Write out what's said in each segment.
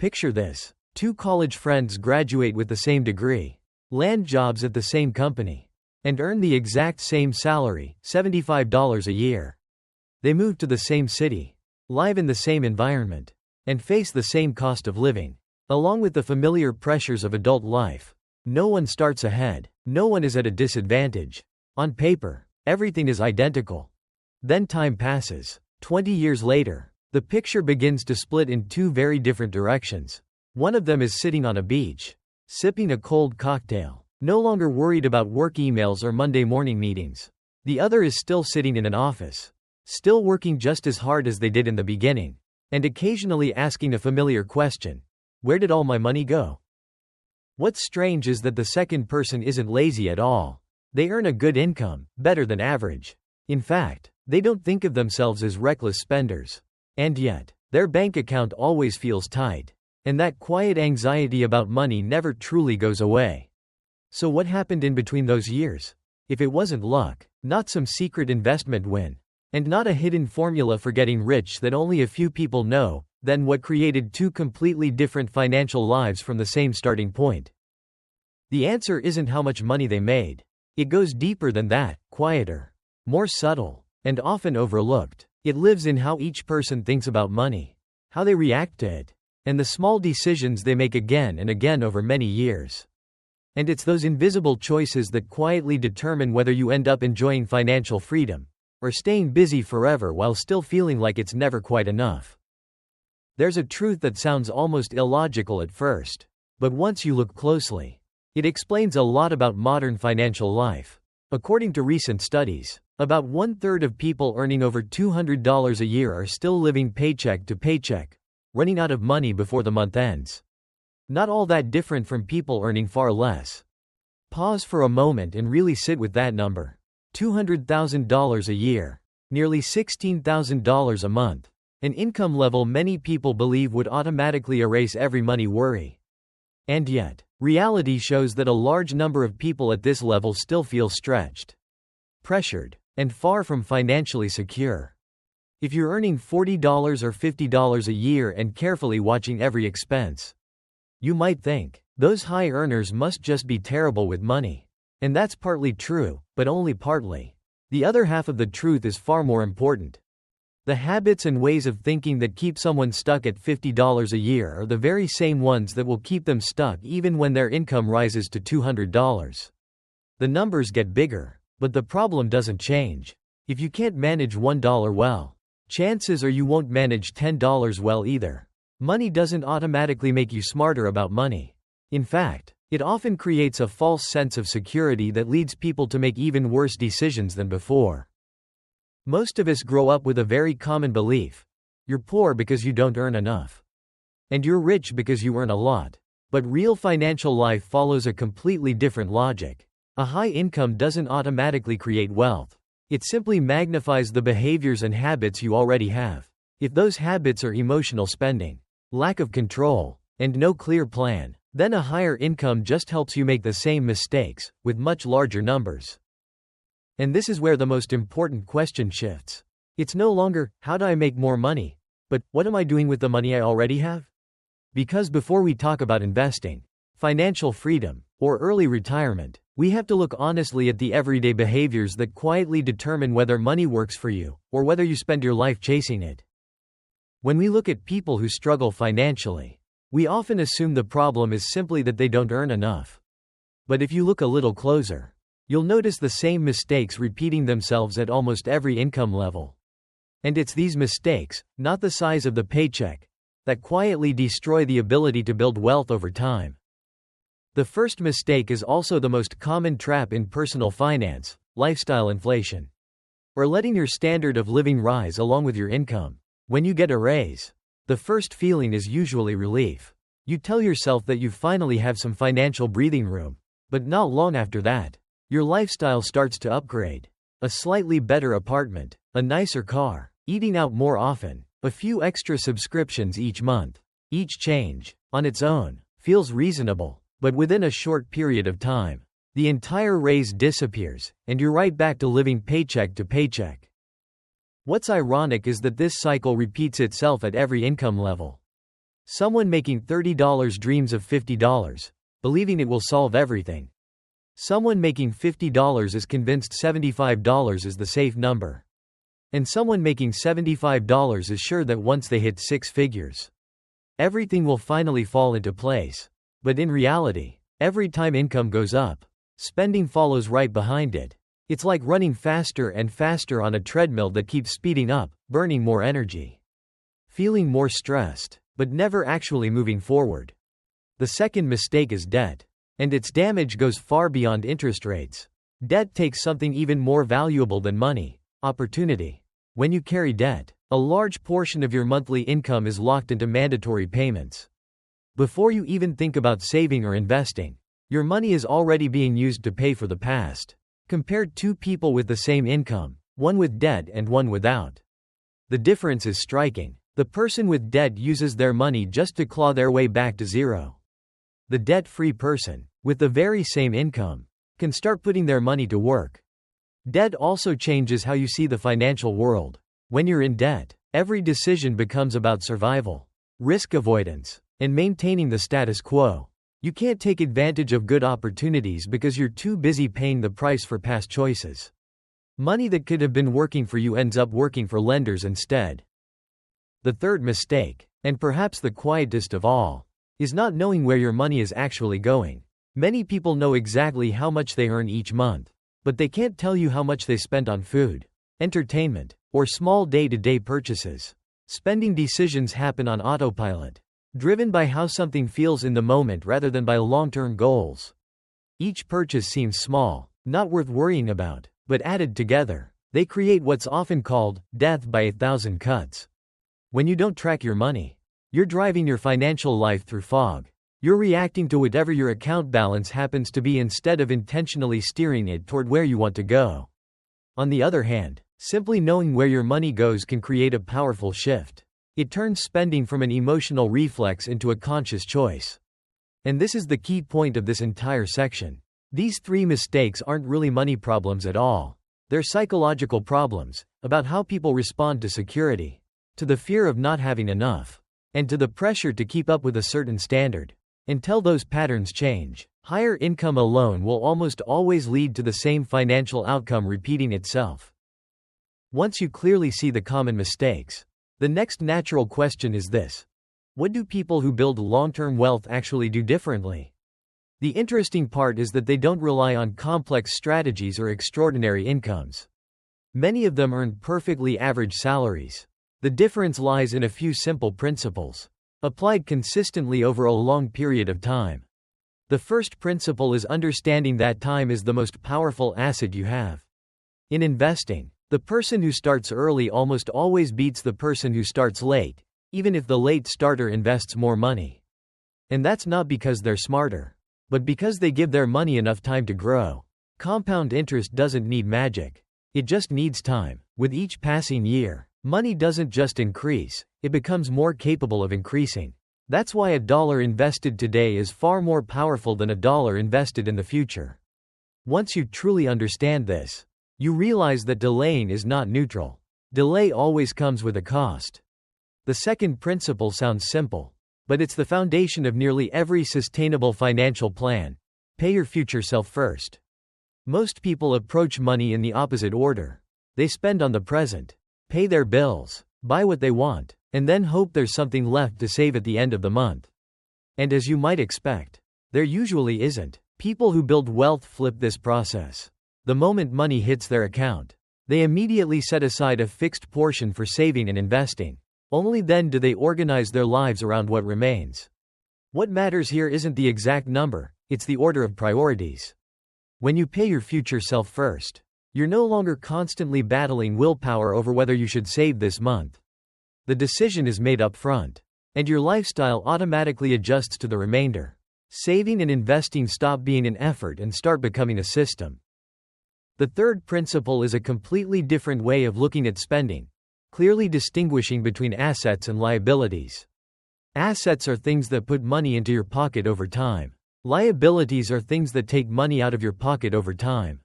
Picture this. Two college friends graduate with the same degree, land jobs at the same company, and earn the exact same salary, $75 a year. They move to the same city, live in the same environment, and face the same cost of living, along with the familiar pressures of adult life. No one starts ahead. No one is at a disadvantage. On paper, everything is identical. Then time passes. 20 years later, the picture begins to split in two very different directions. One of them is sitting on a beach, sipping a cold cocktail, no longer worried about work emails or Monday morning meetings. The other is still sitting in an office, still working just as hard as they did in the beginning, and occasionally asking a familiar question: where did all my money go? What's strange is that the second person isn't lazy at all. They earn a good income, better than average. In fact, they don't think of themselves as reckless spenders. And yet, their bank account always feels tight. And that quiet anxiety about money never truly goes away. So what happened in between those years? If it wasn't luck, not some secret investment win, and not a hidden formula for getting rich that only a few people know, then what created two completely different financial lives from the same starting point? The answer isn't how much money they made. It goes deeper than that, quieter, more subtle, and often overlooked. It lives in how each person thinks about money, how they react to it, and the small decisions they make again and again over many years. And it's those invisible choices that quietly determine whether you end up enjoying financial freedom, or staying busy forever while still feeling like it's never quite enough. There's a truth that sounds almost illogical at first, but once you look closely, it explains a lot about modern financial life. According to recent studies, about 1/3 of people earning over $200 a year are still living paycheck to paycheck, running out of money before the month ends. Not all that different from people earning far less. Pause for a moment and really sit with that number. $200,000 a year, nearly $16,000 a month. An income level many people believe would automatically erase every money worry. And yet, reality shows that a large number of people at this level still feel stretched, pressured, and far from financially secure. If you're earning $40 or $50 a year and carefully watching every expense, you might think, those high earners must just be terrible with money. And that's partly true, but only partly. The other half of the truth is far more important. The habits and ways of thinking that keep someone stuck at $50 a year are the very same ones that will keep them stuck even when their income rises to $200. The numbers get bigger, but the problem doesn't change. If you can't manage $1 well, chances are you won't manage $10 well either. Money doesn't automatically make you smarter about money. In fact, it often creates a false sense of security that leads people to make even worse decisions than before. Most of us grow up with a very common belief: you're poor because you don't earn enough. And you're rich because you earn a lot. But real financial life follows a completely different logic. A high income doesn't automatically create wealth. It simply magnifies the behaviors and habits you already have. If those habits are emotional spending, lack of control, and no clear plan, then a higher income just helps you make the same mistakes, with much larger numbers. And this is where the most important question shifts. It's no longer, how do I make more money? But, what am I doing with the money I already have? Because before we talk about investing, financial freedom, or early retirement, we have to look honestly at the everyday behaviors that quietly determine whether money works for you, or whether you spend your life chasing it. When we look at people who struggle financially, we often assume the problem is simply that they don't earn enough. But if you look a little closer, you'll notice the same mistakes repeating themselves at almost every income level. And it's these mistakes, not the size of the paycheck, that quietly destroy the ability to build wealth over time. The first mistake is also the most common trap in personal finance: lifestyle inflation. Or letting your standard of living rise along with your income. When you get a raise, the first feeling is usually relief. You tell yourself that you finally have some financial breathing room. But not long after that, your lifestyle starts to upgrade. A slightly better apartment, a nicer car, eating out more often, a few extra subscriptions each month. Each change, on its own, feels reasonable, but within a short period of time, the entire raise disappears, and you're right back to living paycheck to paycheck. What's ironic is that this cycle repeats itself at every income level. Someone making $30 dreams of $50, believing it will solve everything. Someone making $50 is convinced $75 is the safe number. And someone making $75 is sure that once they hit six figures, everything will finally fall into place. But in reality, every time income goes up, spending follows right behind it. It's like running faster and faster on a treadmill that keeps speeding up, burning more energy, feeling more stressed, but never actually moving forward. The second mistake is debt. And its damage goes far beyond interest rates. Debt takes something even more valuable than money: opportunity. When you carry debt, a large portion of your monthly income is locked into mandatory payments. Before you even think about saving or investing, your money is already being used to pay for the past. Compare two people with the same income, one with debt and one without. The difference is striking. The person with debt uses their money just to claw their way back to zero. The debt-free person, with the very same income, can start putting their money to work. Debt also changes how you see the financial world. When you're in debt, every decision becomes about survival, risk avoidance, and maintaining the status quo. You can't take advantage of good opportunities because you're too busy paying the price for past choices. Money that could have been working for you ends up working for lenders instead. The third mistake, and perhaps the quietest of all, is not knowing where your money is actually going. Many people know exactly how much they earn each month, but they can't tell you how much they spent on food, entertainment, or small day-to-day purchases. Spending decisions happen on autopilot, driven by how something feels in the moment rather than by long-term goals. Each purchase seems small, not worth worrying about, but added together, they create what's often called death by 1,000 cuts. When you don't track your money, you're driving your financial life through fog. You're reacting to whatever your account balance happens to be instead of intentionally steering it toward where you want to go. On the other hand, simply knowing where your money goes can create a powerful shift. It turns spending from an emotional reflex into a conscious choice. And this is the key point of this entire section. These three mistakes aren't really money problems at all. They're psychological problems, about how people respond to security, to the fear of not having enough, and to the pressure to keep up with a certain standard. Until those patterns change, higher income alone will almost always lead to the same financial outcome repeating itself. Once you clearly see the common mistakes, the next natural question is this: what do people who build long-term wealth actually do differently? The interesting part is that they don't rely on complex strategies or extraordinary incomes. Many of them earn perfectly average salaries. The difference lies in a few simple principles, applied consistently over a long period of time. The first principle is understanding that time is the most powerful asset you have. In investing, the person who starts early almost always beats the person who starts late, even if the late starter invests more money. And that's not because they're smarter, but because they give their money enough time to grow. Compound interest doesn't need magic. It just needs time. With each passing year, money doesn't just increase, it becomes more capable of increasing. That's why $1 invested today is far more powerful than $1 invested in the future. Once you truly understand this, you realize that delaying is not neutral. Delay always comes with a cost. The second principle sounds simple, but it's the foundation of nearly every sustainable financial plan. Pay your future self first. Most people approach money in the opposite order. They spend on the present, pay their bills, buy what they want, and then hope there's something left to save at the end of the month. And as you might expect, there usually isn't. People who build wealth flip this process. The moment money hits their account, they immediately set aside a fixed portion for saving and investing. Only then do they organize their lives around what remains. What matters here isn't the exact number, it's the order of priorities. When you pay your future self first, you're no longer constantly battling willpower over whether you should save this month. The decision is made up front, and your lifestyle automatically adjusts to the remainder. Saving and investing stop being an effort and start becoming a system. The third principle is a completely different way of looking at spending, clearly distinguishing between assets and liabilities. Assets are things that put money into your pocket over time. Liabilities are things that take money out of your pocket over time.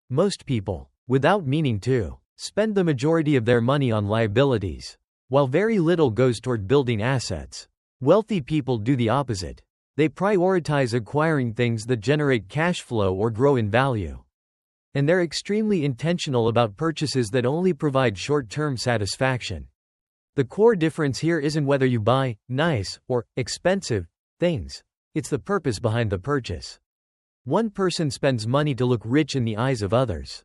Most people, without meaning to, spend the majority of their money on liabilities, while very little goes toward building assets. Wealthy people do the opposite. They prioritize acquiring things that generate cash flow or grow in value. And they're extremely intentional about purchases that only provide short-term satisfaction. The core difference here isn't whether you buy nice or expensive things. It's the purpose behind the purchase. One person spends money to look rich in the eyes of others.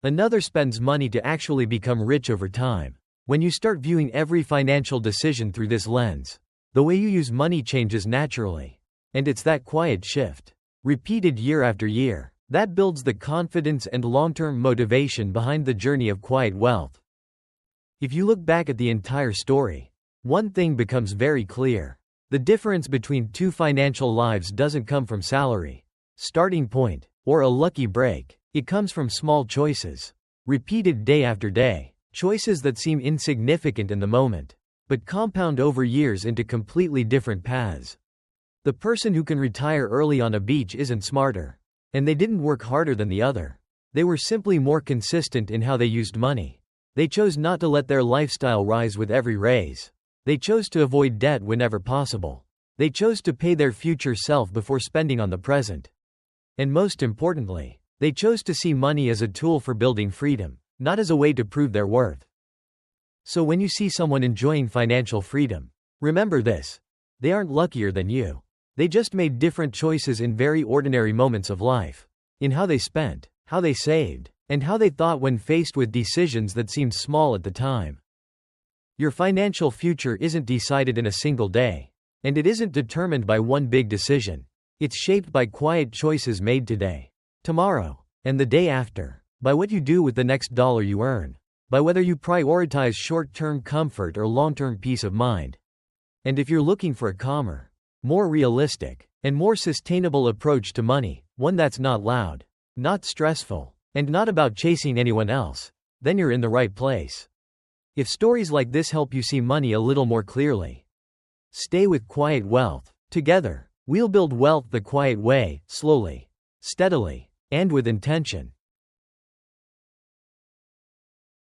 Another spends money to actually become rich over time. When you start viewing every financial decision through this lens, the way you use money changes naturally. And it's that quiet shift, repeated year after year, that builds the confidence and long-term motivation behind the journey of quiet wealth. If you look back at the entire story, one thing becomes very clear. The difference between two financial lives doesn't come from salary, starting point, or a lucky break. It comes from small choices, repeated day after day, choices that seem insignificant in the moment, but compound over years into completely different paths. The person who can retire early on a beach isn't smarter, and they didn't work harder than the other. They were simply more consistent in how they used money. They chose not to let their lifestyle rise with every raise. They chose to avoid debt whenever possible. They chose to pay their future self before spending on the present. And most importantly, they chose to see money as a tool for building freedom, not as a way to prove their worth. So when you see someone enjoying financial freedom, remember this: they aren't luckier than you. They just made different choices in very ordinary moments of life. In how they spent, how they saved, and how they thought when faced with decisions that seemed small at the time. Your financial future isn't decided in a single day. And it isn't determined by one big decision. It's shaped by quiet choices made today, tomorrow, and the day after. By what you do with the next dollar you earn. By whether you prioritize short-term comfort or long-term peace of mind. And if you're looking for a calmer, more realistic, and more sustainable approach to money, one that's not loud, not stressful, and not about chasing anyone else, then you're in the right place. If stories like this help you see money a little more clearly, stay with Quiet Wealth. Together, we'll build wealth the quiet way, slowly, steadily, and with intention.